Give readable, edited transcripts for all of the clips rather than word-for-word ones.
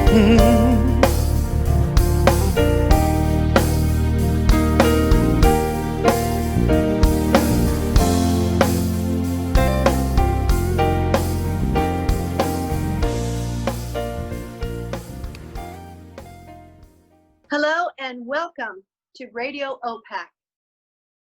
Hello and welcome to Radio OPAC.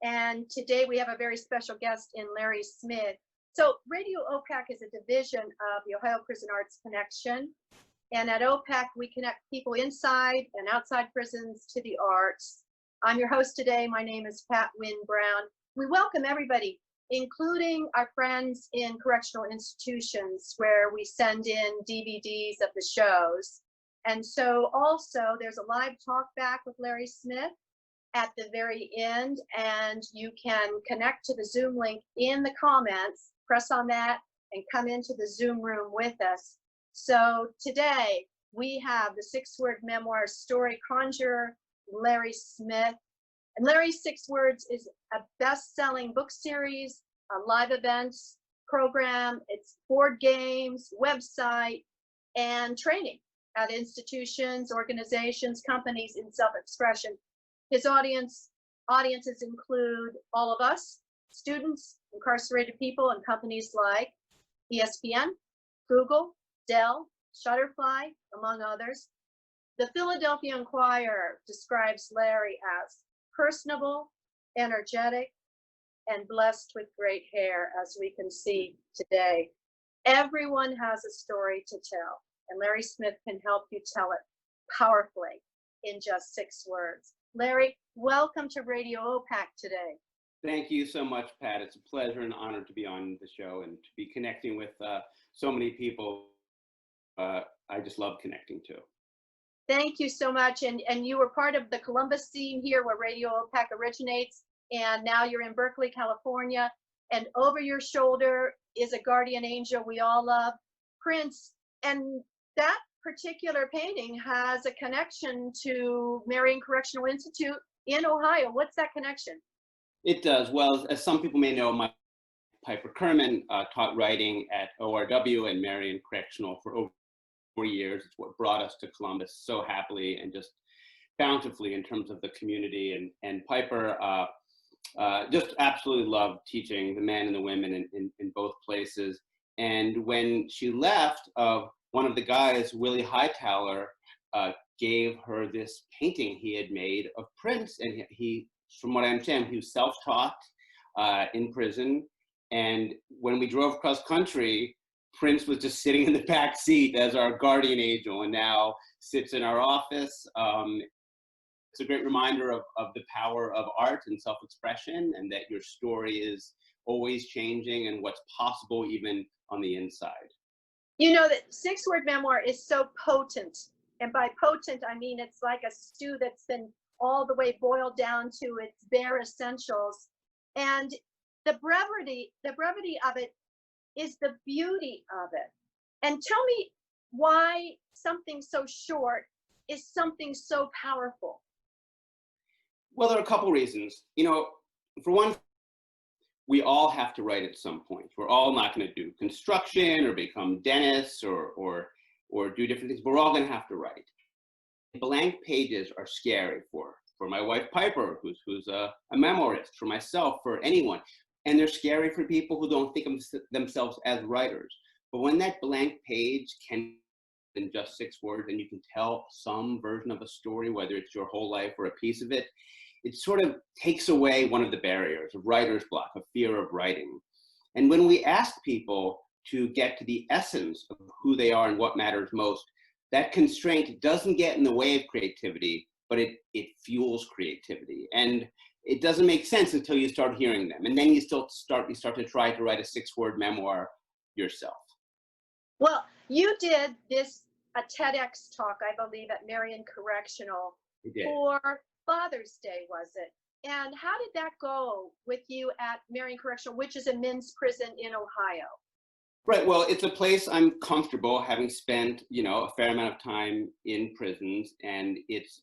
And today we have a very special guest in Larry Smith. So Radio OPAC is a division of the Ohio Prison Arts Connection. And at OPAC, we connect people inside and outside prisons to the arts. I'm your host today. My name is Pat Wynn Brown. We welcome everybody, including our friends in correctional institutions where we send in DVDs of the shows. And so also there's a live talk back with Larry Smith at the very end, and you can connect to the Zoom link in the comments, press on that and come into the Zoom room with us. So today we have the Six Word Memoir story conjurer, Larry Smith. And Larry's Six Words is a best-selling book series, a live events program, it's board games, website, and training at institutions, organizations, companies in self-expression. His audiences include all of us, students, incarcerated people, and companies like ESPN, Google, Dell, Shutterfly, among others. The Philadelphia Inquirer describes Larry as personable, energetic, and blessed with great hair, as we can see today. Everyone has a story to tell, and Larry Smith can help you tell it powerfully in just 6 words. Larry, welcome to Radio OPAC today. Thank you so much, Pat. It's a pleasure and honor to be on the show and to be connecting with so many people I just love connecting to. Thank you so much. And you were part of the Columbus scene here where Radio OPAC originates, and now you're in Berkeley, California, and over your shoulder is a guardian angel we all love, Prince. And that particular painting has a connection to Marion Correctional Institute in Ohio. What's that connection? It does. Well, as some people may know, my Piper Kerman taught writing at ORW and Marion Correctional for over 4 years. It's what brought us to Columbus so happily and just bountifully in terms of the community. And Piper just absolutely loved teaching the men and the women in both places. And when she left, one of the guys, Willie Hightower, gave her this painting he had made of Prince. And he, from what I understand, he was self-taught in prison. And when we drove cross country, Prince was just sitting in the back seat as our guardian angel, and now sits in our office. It's a great reminder of the power of art and self-expression, and that your story is always changing and what's possible even on the inside. You know that 6 Word Memoir is so potent. And by potent, I mean it's like a stew that's been all the way boiled down to its bare essentials. And the brevity of it is the beauty of it. And tell me why something so short is something so powerful. Well, there are a couple reasons. You know, for one, we all have to write at some point. We're all not going to do construction or become dentists or do different things, but we're all going to have to write. Blank pages are scary for my wife Piper, who's a memoirist, for myself, for anyone. And they're scary for people who don't think of themselves as writers. But when that blank page can in just 6 words and you can tell some version of a story, whether it's your whole life or a piece of it, it sort of takes away one of the barriers of writer's block, of fear of writing. And when we ask people to get to the essence of who they are and what matters most, that constraint doesn't get in the way of creativity, but it fuels creativity. And it doesn't make sense until you start hearing them. And then you start to try to write a 6-word memoir yourself. Well, you did a TEDx talk, I believe, at Marion Correctional for Father's Day, was it? And how did that go with you at Marion Correctional, which is a men's prison in Ohio? Right. Well, it's a place I'm comfortable, having spent, a fair amount of time in prisons, and it's,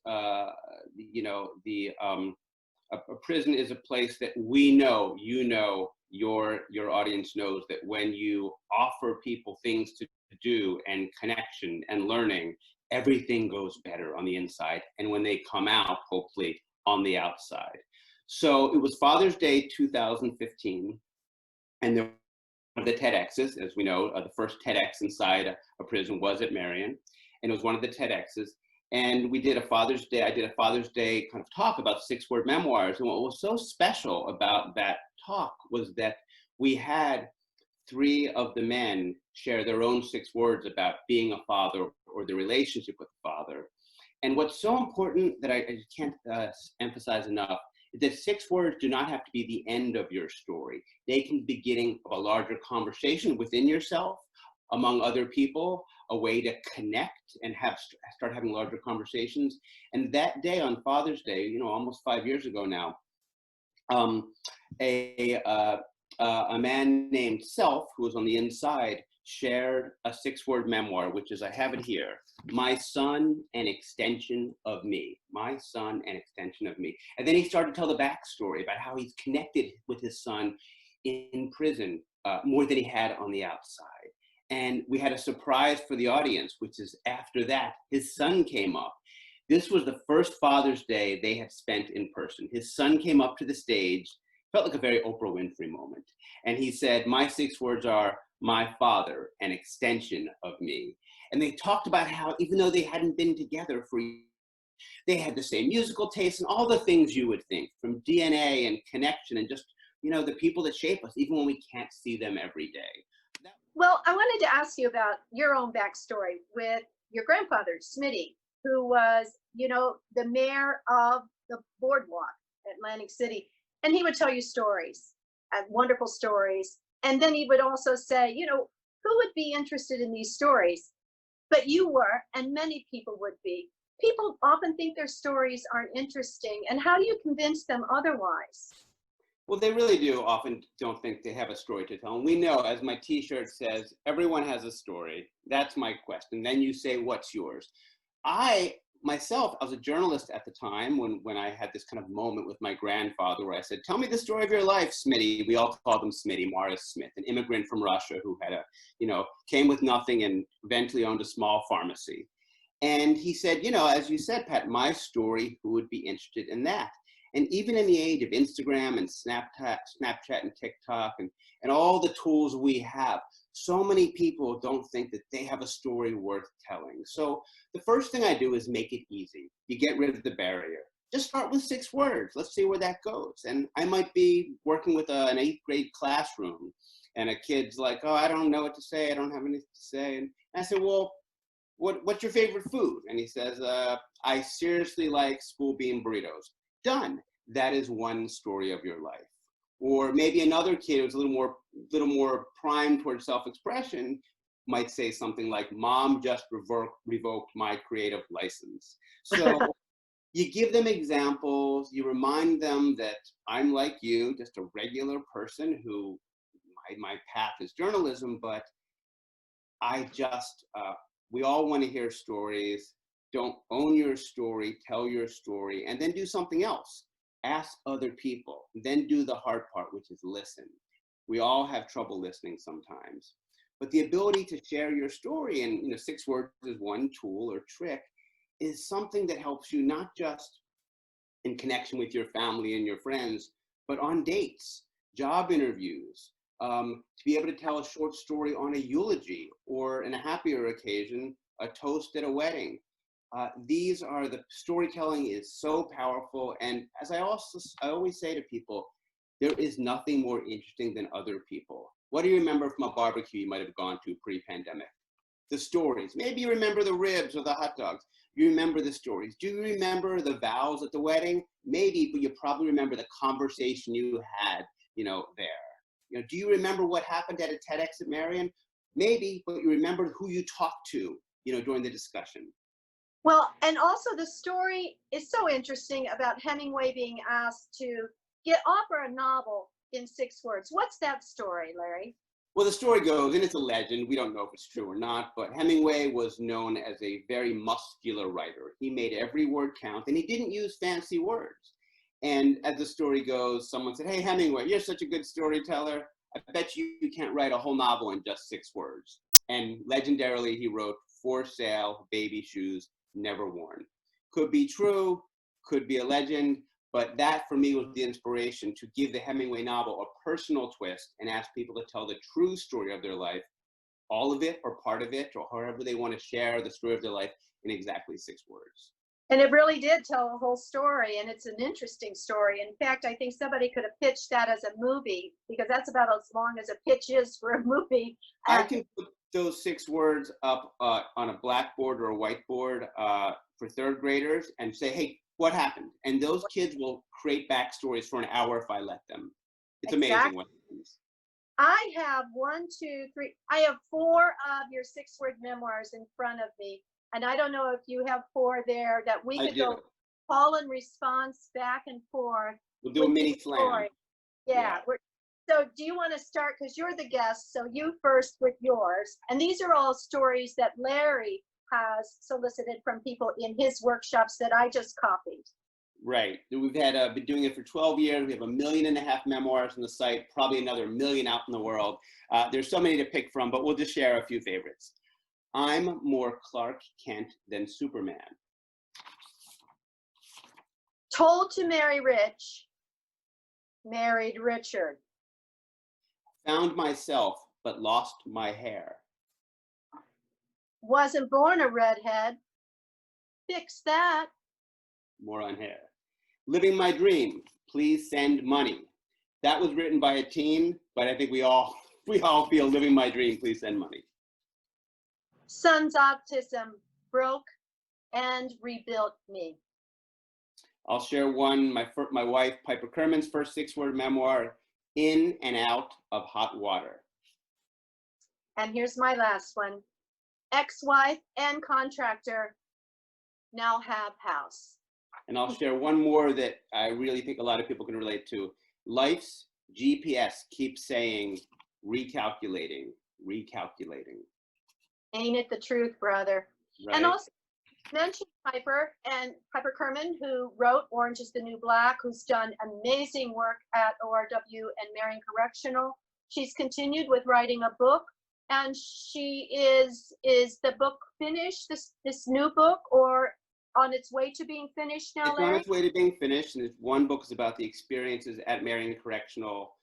a prison is a place that we know, your audience knows that when you offer people things to do and connection and learning everything goes better on the inside. And when they come out, hopefully on the outside. So it was Father's Day 2015. And there were the TEDx's, as we know, the first TEDx inside a prison was at Marion. And it was one of the TEDx's. And we did a Father's Day, I did a Father's Day kind of talk about 6 Word Memoirs. And what was so special about that talk was that we had 3 of the men share their own 6 words about being a father or the relationship with the father. And what's so important that I can't emphasize enough is that 6 words do not have to be the end of your story. They can be the beginning of a larger conversation within yourself, among other people, a way to connect and start having larger conversations. And that day on Father's Day, you know, almost 5 years ago now, a man named Self, who was on the inside, shared a 6-word memoir, which is, I have it here, My Son, an Extension of Me. My Son, an Extension of Me. And then he started to tell the backstory about how he's connected with his son in prison more than he had on the outside. And we had a surprise for the audience, which is after that, his son came up. This was the first Father's Day they had spent in person. His son came up to the stage, felt like a very Oprah Winfrey moment. And he said, my 6 words are, my father, an extension of me. And they talked about how, even though they hadn't been together for years, they had the same musical taste and all the things you would think, from DNA and connection and just, you know, the people that shape us, even when we can't see them every day. Well, I wanted to ask you about your own backstory with your grandfather, Smitty, who was, you know, the mayor of the boardwalk, Atlantic City. And he would tell you stories, wonderful stories. And then he would also say, you know, who would be interested in these stories? But you were, and many people would be. People often think their stories aren't interesting. And how do you convince them otherwise? Well, they really do often don't think they have a story to tell. And we know, as my t-shirt says, everyone has a story. That's my question. Then you say, what's yours? I myself, I was a journalist at the time when I had this kind of moment with my grandfather where I said, tell me the story of your life, Smitty. We all called him Smitty, Morris Smith, an immigrant from Russia who had came with nothing and eventually owned a small pharmacy. And he said, you know, as you said, Pat, my story, who would be interested in that? And even in the age of Instagram and Snapchat and TikTok and all the tools we have, so many people don't think that they have a story worth telling. So the first thing I do is make it easy. You get rid of the barrier. Just start with 6 words. Let's see where that goes. And I might be working with an 8th grade classroom and a kid's like, oh, I don't know what to say. I don't have anything to say. And I say, well, what's your favorite food? And he says, I seriously like school bean burritos. Done. That is one story of your life. Or maybe another kid who's a little more primed towards self-expression might say something like, Mom just revoked my creative license. So you give them examples, you remind them that I'm like you, just a regular person who, my path is journalism, but we all want to hear stories. Don't own your story, tell your story, and then do something else. Ask other people, then do the hard part, which is listen. We all have trouble listening sometimes. But the ability to share your story, and 6 words is one tool or trick, is something that helps you not just in connection with your family and your friends, but on dates, job interviews, to be able to tell a short story on a eulogy, or in a happier occasion, a toast at a wedding. These are the storytelling is so powerful. And as I always say to people, there is nothing more interesting than other people. What do you remember from a barbecue you might have gone to pre-pandemic? The stories. Maybe you remember the ribs or the hot dogs. You remember the stories. Do you remember the vows at the wedding? Maybe, but you probably remember the conversation you had, there. Do you remember what happened at a TEDx at Marion? Maybe, but you remember who you talked to, during the discussion. Well, and also the story is so interesting about Hemingway being asked to offer a novel in 6 words. What's that story, Larry? Well, the story goes, and it's a legend, we don't know if it's true or not, but Hemingway was known as a very muscular writer. He made every word count, and he didn't use fancy words. And as the story goes, someone said, hey, Hemingway, you're such a good storyteller. I bet you can't write a whole novel in just 6 words. And legendarily, he wrote, "For sale, baby shoes, never worn." Could be true, could be a legend, but that for me was the inspiration to give the Hemingway novel a personal twist and ask people to tell the true story of their life, all of it or part of it, or however they want to share the story of their life in exactly 6 words. And it really did tell a whole story, and it's an interesting story. In fact, I think somebody could have pitched that as a movie, because that's about as long as a pitch is for a movie. I can put those 6 words up on a blackboard or a whiteboard for 3rd graders and say, hey, what happened? And those kids will create backstories for an hour if I let them. It's amazing what happens. I have 1, 2, 3. I have 4 of your 6-word memoirs in front of me. And I don't know if you have 4 there that we could go call and response back and forth. We'll do a mini slam. Yeah. So do you want to start, because you're the guest, so you first with yours. And these are all stories that Larry has solicited from people in his workshops that I just copied. Right. We've had been doing it for 12 years. We have 1.5 million memoirs on the site, probably another 1 million out in the world. There's so many to pick from, but we'll just share a few favorites. I'm more Clark Kent than Superman. Told to marry rich, married Richard. Found myself, but lost my hair. Wasn't born a redhead. Fix that. More on hair. Living my dream, please send money. That was written by a teen, but I think we all feel living my dream, please send money. Son's autism broke and rebuilt me. I'll share one, my wife, Piper Kerman's first 6-word memoir, In and Out of Hot Water. And here's my last one. Ex-wife and contractor now have house. And I'll share one more that I really think a lot of people can relate to. Life's GPS keeps saying, recalculating, recalculating. Ain't it the truth, brother? Right. And also mention Piper Kerman, who wrote Orange is the New Black, who's done amazing work at ORW and Marion Correctional. She's continued with writing a book, and she is the book finished, this new book, or on its way to being finished now, Larry? It's on its way to being finished, and one book is about the experiences at Marion Correctional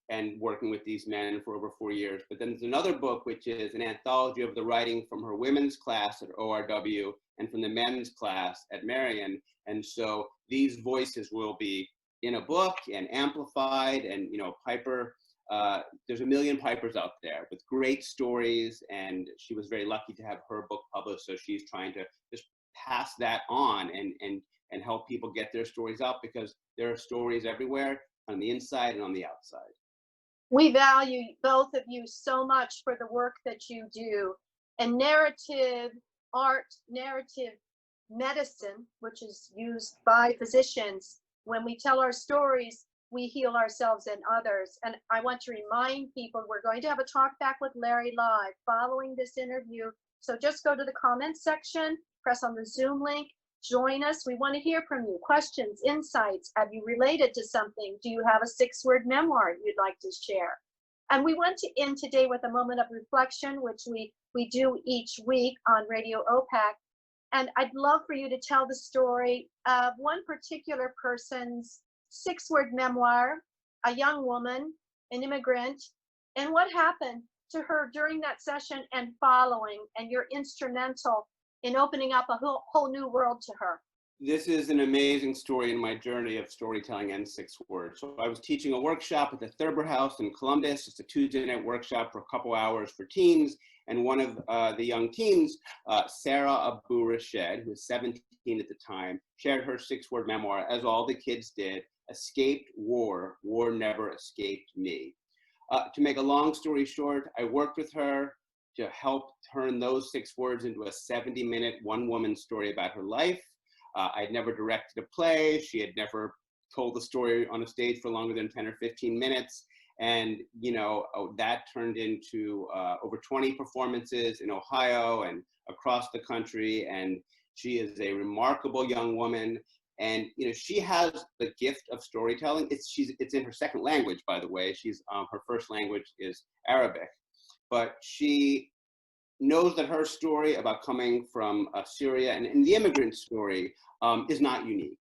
and working with these men for over 4 years. But then there's another book, which is an anthology of the writing from her women's class at ORW and from the men's class at Marion. And so these voices will be in a book and amplified. And, you know, Piper, there's 1 million Pipers out there with great stories. And she was very lucky to have her book published. So she's trying to just pass that on and help people get their stories out, because there are stories everywhere, on the inside and on the outside. We value both of you so much for the work that you do. And narrative art, narrative medicine, which is used by physicians, when we tell our stories, we heal ourselves and others. And I want to remind people, we're going to have a talk back with Larry live following this interview. So just go to the comments section, press on the Zoom link, join us. We want to hear from you. Questions, insights. Have you related to something? Do you have a 6-word memoir you'd like to share? And we want to end today with a moment of reflection, which we do each week on Radio OPAC. And I'd love for you to tell the story of one particular person's 6-word memoir, a young woman, an immigrant, and what happened to her during that session and following, and you're instrumental in opening up a whole new world to her. This is an amazing story in my journey of storytelling and 6 words. So I was teaching a workshop at the Thurber House in Columbus. It's a Tuesday night workshop for a couple hours for teens. And one of the young teens, Sarah Abu Rashed, who was 17 at the time, shared her 6-word memoir, as all the kids did, Escaped War, War Never Escaped Me. To make a long story short, I worked with her to help turn those 6 words into a 70-minute one-woman story about her life. I'd never directed a play. She had never told the story on a stage for longer than 10 or 15 minutes. And, you know, that turned into over 20 performances in Ohio and across the country. And she is a remarkable young woman. And, you know, she has the gift of storytelling. It's in her second language, by the way. Her first language is Arabic. but she knows that her story about coming from Syria and the immigrant story is not unique.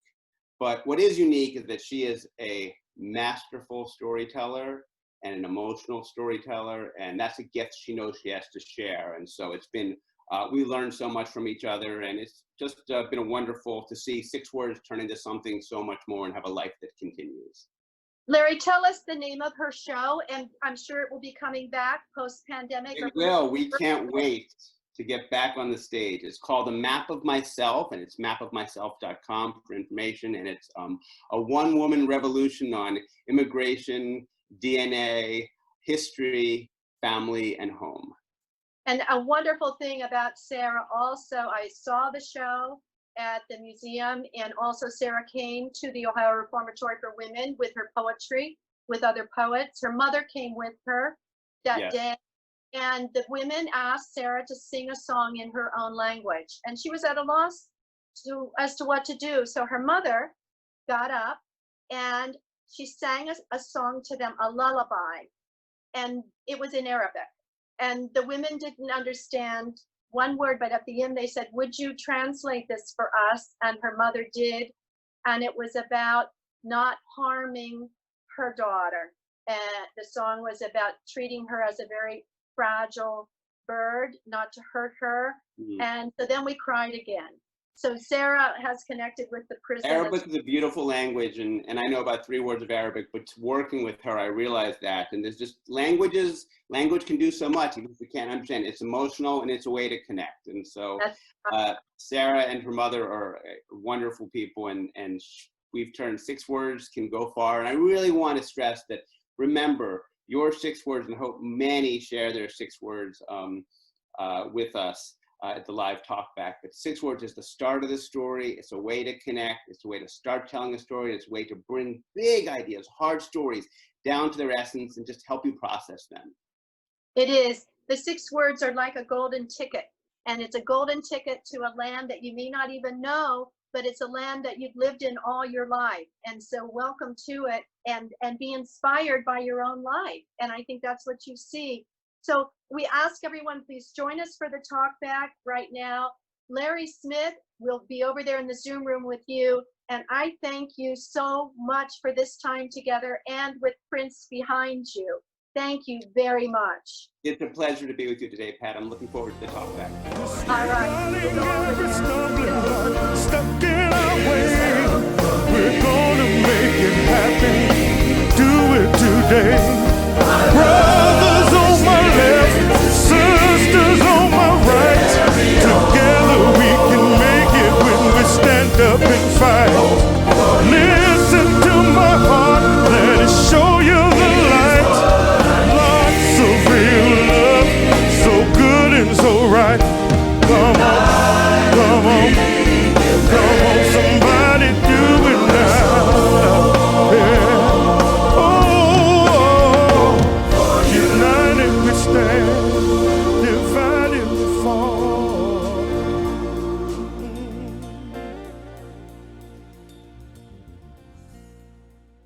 But what is unique is that she is a masterful storyteller and an emotional storyteller, and that's a gift she knows she has to share. And so it's been, we learned so much from each other, and it's just been wonderful to see Six Words turn into something so much more and have a life that continues. Larry, tell us the name of her show, and I'm sure it will be coming back post-pandemic. It will. We can't wait to get back on the stage. It's called The Map of Myself, and it's mapofmyself.com for information. And it's a one-woman revolution on immigration, DNA, history, family, and home. And a wonderful thing about Sarah also, I saw the show at the museum, and also Sarah came to the Ohio Reformatory for Women with her poetry, with other poets. Her mother came with her that day, and the women asked Sarah to sing a song in her own language, and she was at a loss as to what to do. So her mother got up and she sang a song to them, a lullaby, and it was in Arabic. And the women didn't understand one word, but at the end they said, would you translate this for us? And her mother did. And it was about not harming her daughter. And the song was about treating her as a very fragile bird, not to hurt her. And so then we cried again. So Sarah has connected with the prison. Arabic is a beautiful language, and I know about 3 words of Arabic, but working with her, I realized that. And there's just language can do so much, even if we can't understand. It's emotional, and it's a way to connect. And so Sarah and her mother are wonderful people, and we've turned 6 words can go far. And I really want to stress that, remember, your 6 words, and I hope many share their 6 words with us at the live talk back. But 6 words is the start of the story. It's a way to connect. It's a way to start telling a story. It's a way to bring big ideas, hard stories, down to their essence and just help you process them. It is. The 6 words are like a golden ticket, and it's a golden ticket to a land that you may not even know, but it's a land that you've lived in all your life. And so welcome to it, and be inspired by your own life. And I think that's what you see. So we ask everyone, please join us for the talk back right now. Larry Smith will be over there in the Zoom room with you. And I thank you so much for this time together, and with Prince behind you. Thank you very much. It's a pleasure to be with you today, Pat. I'm looking forward to the talk back. All right. Stuck in our way. We're gonna make it happen. Do it today. Brother.